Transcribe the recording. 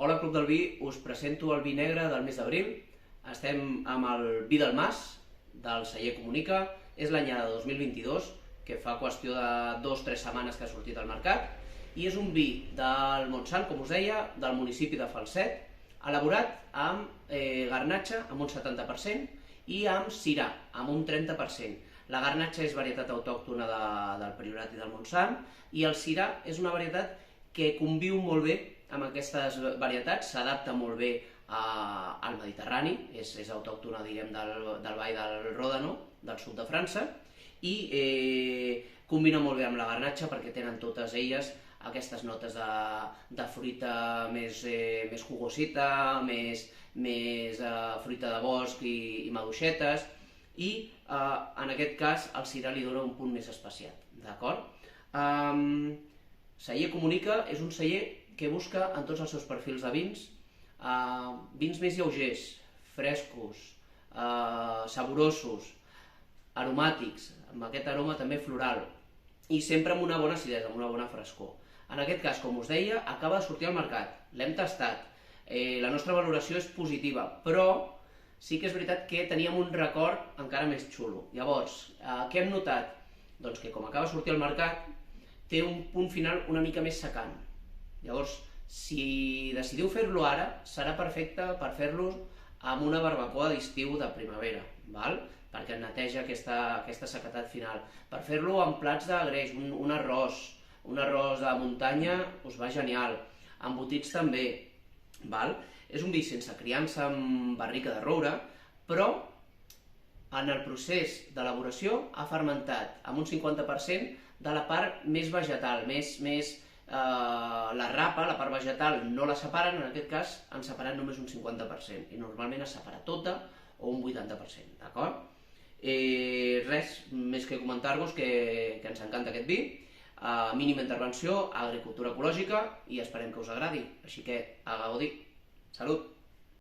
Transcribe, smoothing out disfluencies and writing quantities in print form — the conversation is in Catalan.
Hola, Club del Vi, us presento el vi negre del mes d'abril. Estem amb el vi del Mas, del celler Comunica. És l'anyada 2022, que fa qüestió de 2 o 3 setmanes que ha sortit al mercat. I és un vi del Montsant, com us deia, del municipi de Falset, elaborat amb garnatxa, amb un 70%, i amb sirà, amb un 30%. La garnatxa és varietat autòctona del Priorat i del Montsant, i el sirà és una varietat que conviu molt bé amb aquestes varietats, s'adapta molt bé al Mediterrani, és autòctona, diguem, del Vall del Ròdano, del sud de França, i combina molt bé amb la garnatxa perquè tenen totes elles aquestes notes de fruita més jugosita, més fruita de bosc i maduixetes, i en aquest cas el sirà li dona un punt més especial, d'acord? Celler Comunica és un celler que busca en tots els seus perfils de vins, vins més lleugers, frescos, saborosos, aromàtics, amb aquest aroma també floral, i sempre amb una bona acidesa, amb una bona frescor. En aquest cas, com us deia, acaba de sortir al mercat, l'hem tastat, la nostra valoració és positiva, però sí que és veritat que teníem un record encara més xulo. Llavors, què hem notat? Doncs que com acaba de sortir al mercat, té un punt final una mica més secant. Llavors, si decidiu fer-lo ara, serà perfecte per fer-lo amb una barbacoa d'estiu de primavera, perquè neteja aquesta sequedat final. Per fer-lo amb plats de greix, un arròs de muntanya us va genial, embotits també. És un vi sense criança amb barrica de roure, però en el procés d'elaboració ha fermentat amb un 50% de la part més vegetal, la rapa, la part vegetal, no la separen, en aquest cas han separat només un 50%, i normalment es separa tota o un 80%, d'acord? Res més que comentar-vos que ens encanta aquest vi, mínima intervenció, agricultura ecològica, i esperem que us agradi, així que a gaudir. Salut!